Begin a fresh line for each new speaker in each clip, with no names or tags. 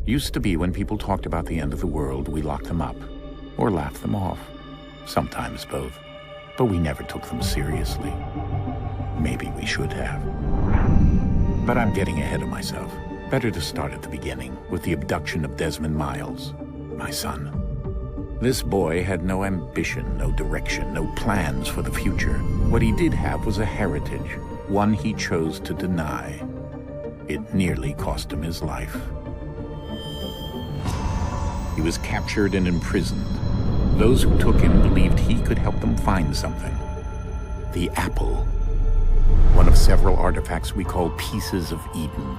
Used to be when people talked about the end of the world, we locked them up, or laughed them off. Sometimes both. But we never took them seriously. Maybe we should have. But I'm getting ahead of myself. Better to start at the beginning, with the abduction of Desmond Miles, my son. This boy had no ambition, no direction, no plans for the future. What he did have was a heritage, one he chose to deny. It nearly cost him his life. He was captured and imprisoned. Those who took him believed he could help them find something. The apple. One of several artifacts we call Pieces of Eden.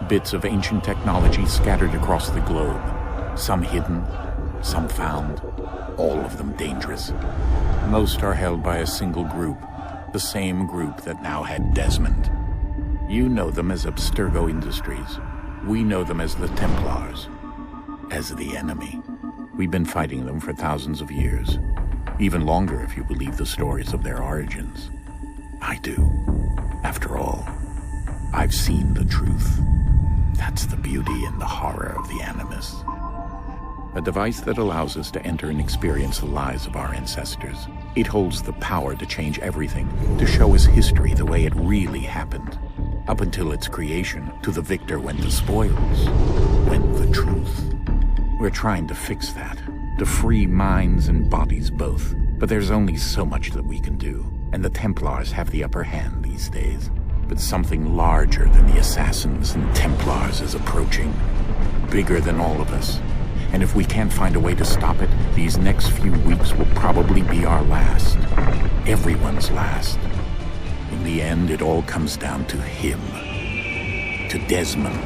Bits of ancient technology scattered across the globe. Some hidden, some found, all of them dangerous. Most are held by a single group, the same group that now had Desmond. You know them as Abstergo Industries. We know them as the Templars. As the enemy. We've been fighting them for thousands of years. Even longer if you believe the stories of their origins. I do. After all, I've seen the truth. That's the beauty and the horror of the Animus. A device that allows us to enter and experience the lives of our ancestors. It holds the power to change everything, to show us history the way it really happened. Up until its creation, to the victor went the spoils, went the truth. We're trying to fix that, to free minds and bodies both. But there's only so much that we can do, and the Templars have the upper hand these days. But something larger than the Assassins and Templars is approaching, bigger than all of us. And if we can't find a way to stop it, these next few weeks will probably be our last. Everyone's last. In the end, it all comes down to him. To Desmond.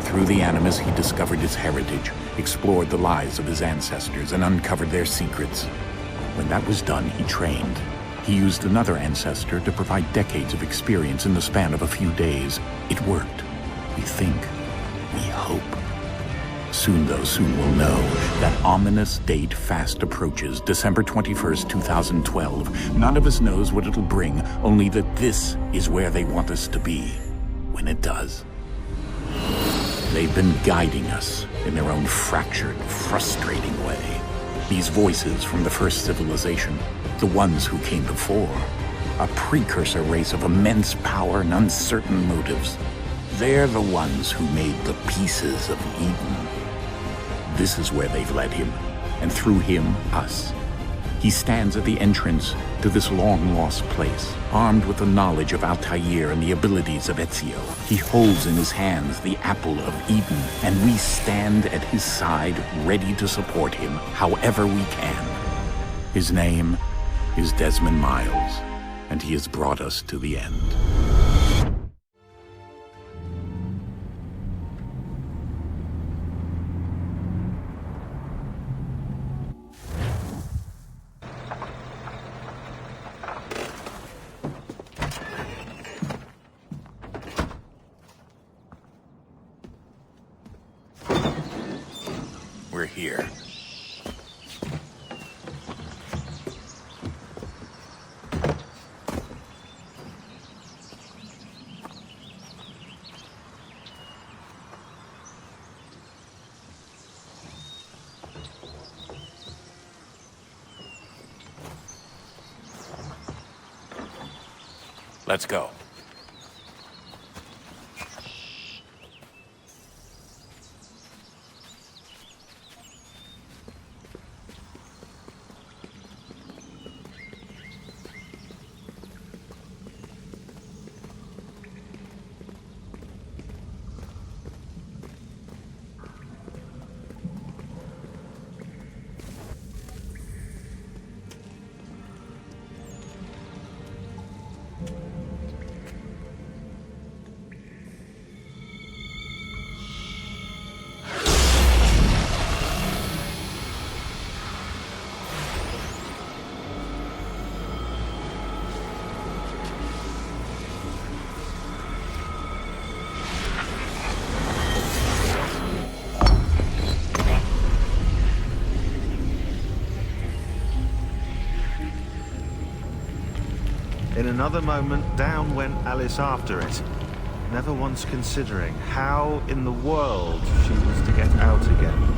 Through the Animus, he discovered his heritage, explored the lives of his ancestors, and uncovered their secrets. When that was done, he trained. He used another ancestor to provide decades of experience in the span of a few days. It worked. We think. We hope. Soon we'll know. That ominous date fast approaches, December 21st, 2012. None of us knows what it'll bring, only that this is where they want us to be. When it does. They've been guiding us in their own fractured, frustrating way. These voices from the first civilization, the ones who came before, a precursor race of immense power and uncertain motives. They're the ones who made the Pieces of Eden. This is where they've led him, and through him, us. He stands at the entrance to this long-lost place, armed with the knowledge of Altair and the abilities of Ezio. He holds in his hands the Apple of Eden, and we stand at his side, ready to support him however we can. His name is Desmond Miles, and he has brought us to the end. We're here. Let's go.
In another moment, down went Alice after it, never once considering how in the world she was to get out again.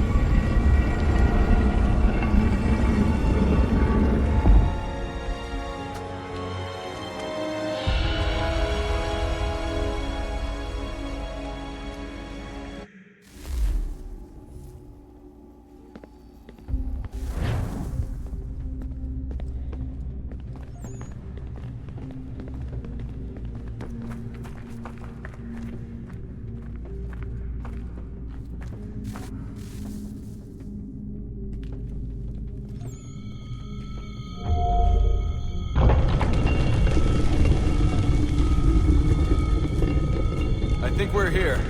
I think we're here.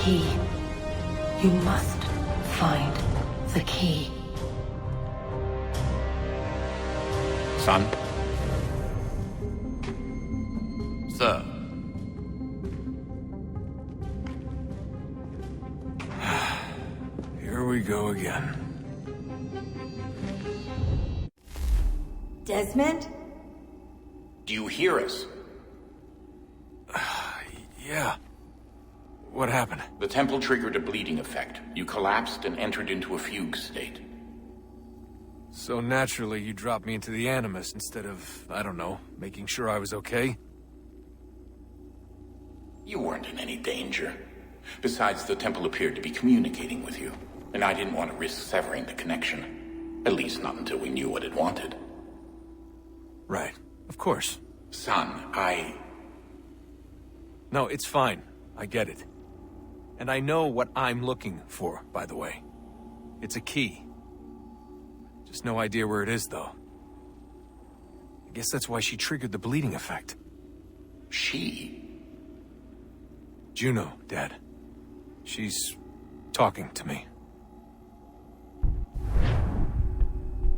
Key. You must find the key.
Son?
Sir. Here we go again.
Desmond?
Do you hear us?
Yeah. What happened?
The temple triggered a bleeding effect. You collapsed and entered into a fugue state.
So naturally, you dropped me into the Animus instead of, I don't know, making sure I was okay?
You weren't in any danger. Besides, the temple appeared to be communicating with you, and I didn't want to risk severing the connection. At least not until we knew what it wanted.
Right. Of course.
Son,
No, it's fine. I get it. And I know what I'm looking for, by the way. It's a key. Just no idea where it is, though. I guess that's why she triggered the bleeding effect.
She?
Juno, Dad. She's talking to me.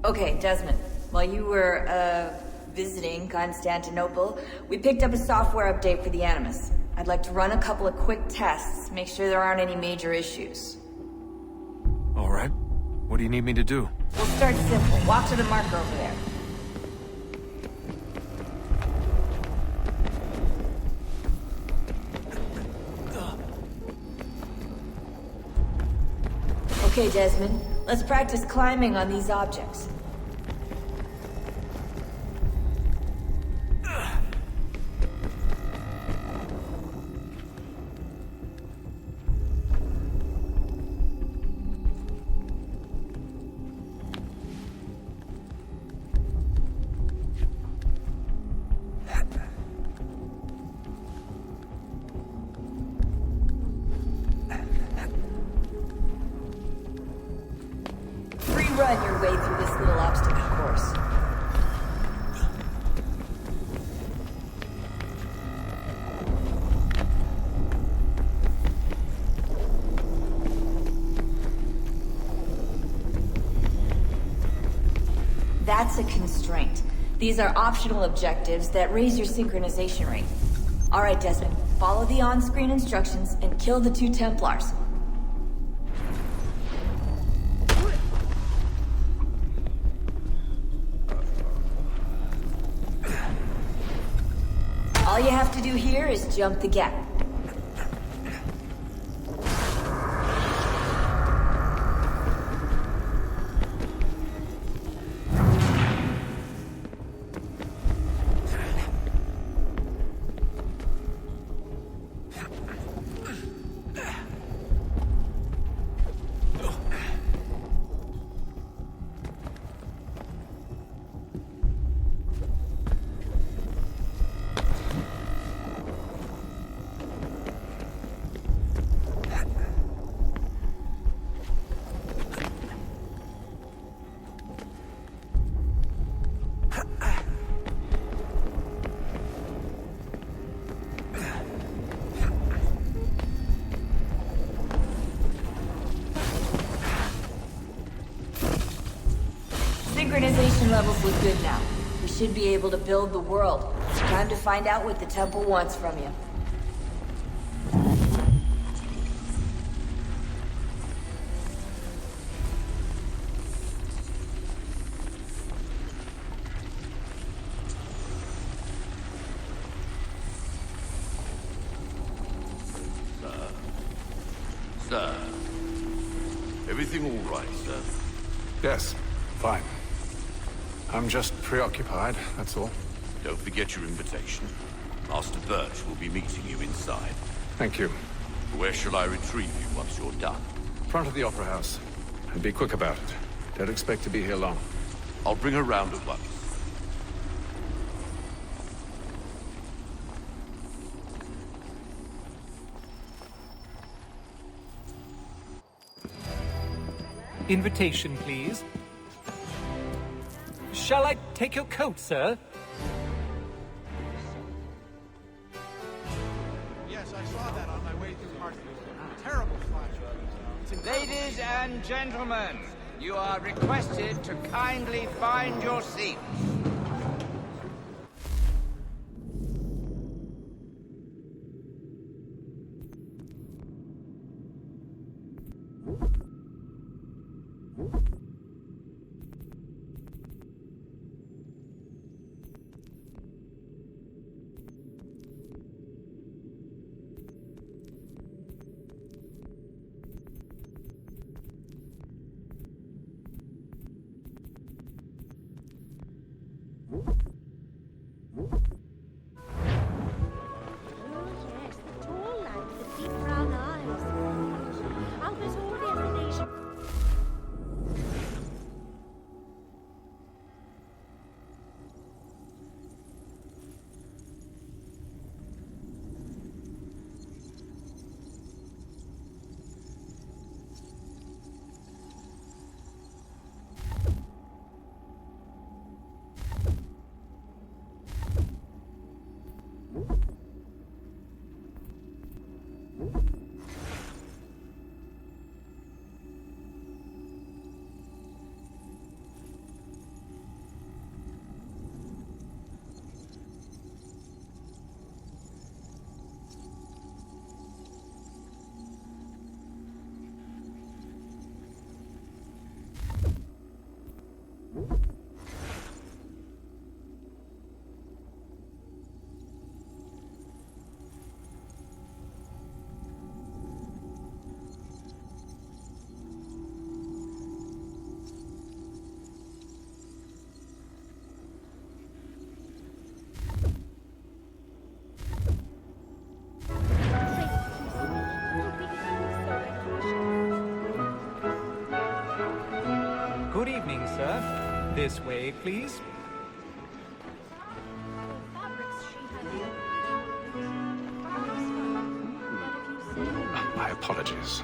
Okay, Desmond. While you were, visiting Constantinople, we picked up a software update for the Animus. I'd like to run a couple of quick tests, make sure there aren't any major issues.
All right. What do you need me to do?
We'll start simple. Walk to the marker over there. Okay, Desmond. Let's practice climbing on these objects. Run your way through this little That's a constraint. These are optional objectives that raise your synchronization rate. Alright, Desmond. Follow the on-screen instructions and kill the 2 Templars. All you have to do here is jump the gap. Synchronization levels look good now. We should be able to build the world. Time to find out what the temple wants from you.
Sir. Everything all right, sir?
Yes, fine. I'm just preoccupied, that's all.
Don't forget your invitation. Master Birch will be meeting you inside.
Thank you.
Where shall I retrieve you once you're done?
Front of the Opera House. And be quick about it. Don't expect to be here long.
I'll bring her round at once.
Invitation, please. Shall I take your coat, sir?
Yes, I saw that on my way through Hartfield. Terrible flash.
Ladies and gentlemen, you are requested to kindly find your seats.
Good evening, sir. This way, please.
My apologies.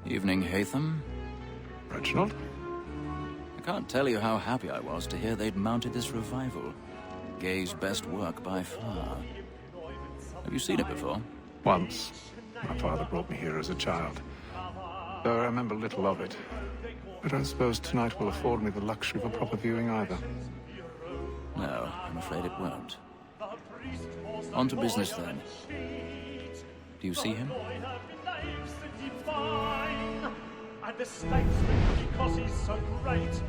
Evening, Haytham.
Reginald?
I can't tell you how happy I was to hear they'd mounted this revival. Gay's best work by far. Have you seen it before?
Once. My father brought me here as a child. Though I remember little of it. I don't suppose tonight will afford me the luxury of a proper viewing either.
No, I'm afraid it won't. On to business then. Do you see him?
And the statesman, because he's so great,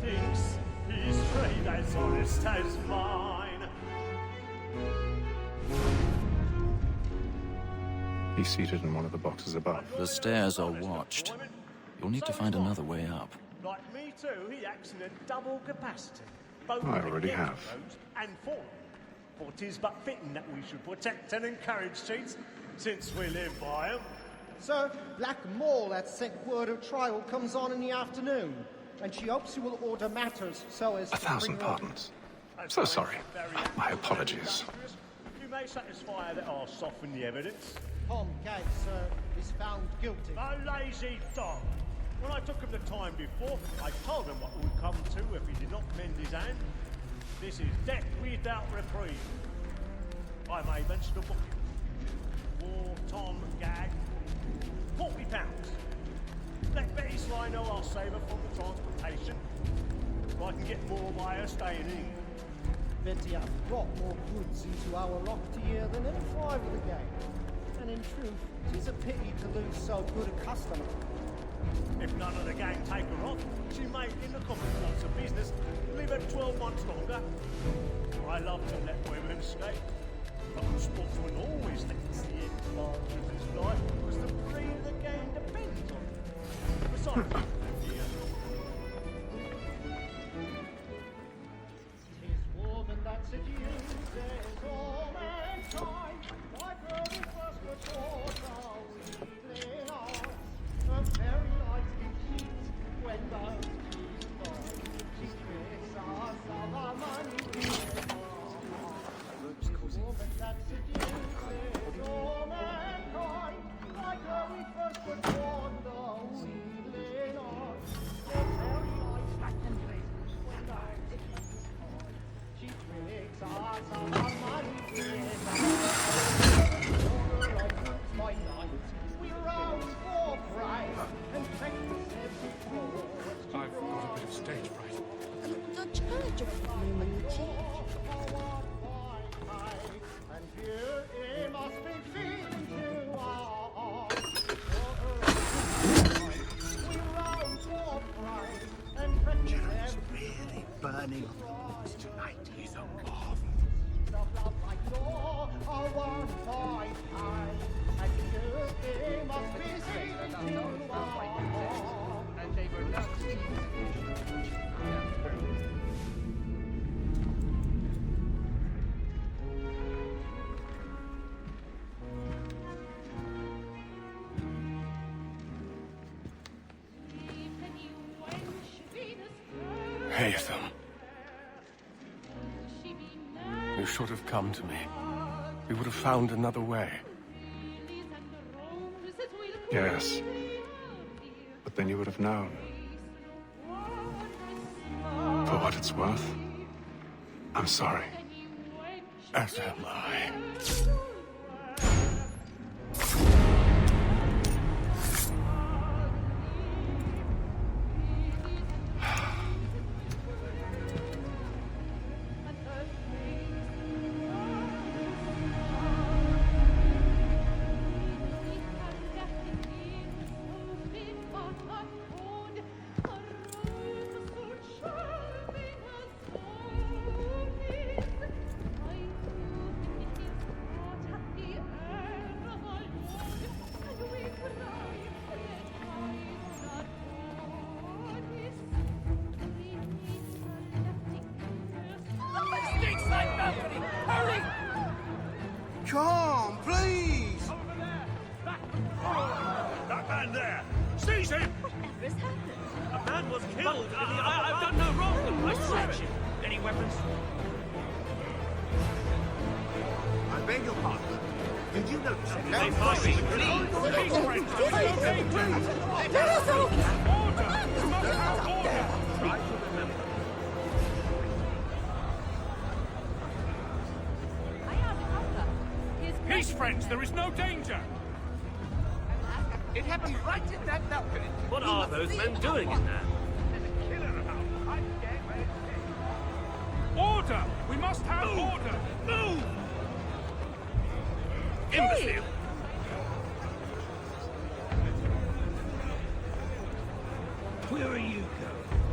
thinks his trade as honest as mine.
He's seated in one of the boxes above.
The stairs are watched. You'll need to find another way up.
Like me too, he acts in a double capacity. Both
I already have.
And for. For 'tis but fitting that we should protect and encourage cheats, since we live by 'em.
Sir, Black Mole had sent word of trial comes on in the afternoon, and she hopes you will order matters so as to
1,000 pardons. So sorry. My apologies.
You may satisfy that I'll soften the evidence.
Tom Gay, sir, is found guilty.
A lazy dog. When I took him the time before, I told him what would come to if he did not mend his hand. This is death without reprieve. I may mention a book. For Tom Gag, £40. Let Betty Sly know I'll save her from the transportation. So I can get more by her staying in.
Betty have brought more goods into our locked year than any five of the gang. And in truth, tis a pity to lose so good a customer.
If none of the gang take her off, she may, in the common course of business, leave her 12 months longer. I love to let women escape. But the sportsman always thinks the end part of his life because the free of the game depends on it. Besides,
tis woman that seduces all mankind, like her we first were taught how we live on. Her very life we cheat when those she's born. She tricks us of our money. Tis woman that seduces all mankind, like her we first were taught how we live on. Her very life back and face when those she's born. She tricks us of our money. By night, we rouse for pride and practice every fraud.
I've got a bit of stage fright.
Don't you want to join me when you teach?
And here it must be feeding to our we rouse for pride and practice every
really burning things tonight. He's a marvel.
love like you're a one-point high. And here it must be feeding to our
And they were not
Haytham. You should have come to me. We would have found another way. Yes. But then you would have known. For what it's worth, I'm sorry. As am I.
Come, please!
that man there! Seize him!
Whatever has happened?
A man was killed! I've done no wrong! I swear it! Any weapons?
I beg your pardon. Did you notice it?
They must be please! Please, friends! Order! Order! Cease, friends. There is no danger.
It happened right in that balcony.
What are those men doing in there?
There's a killer about. I'm getting ready to
Order! We must have order! Move! Imbecile! Where are you going?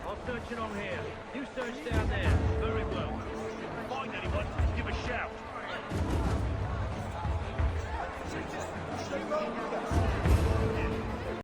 I'm searching on here. You search down there.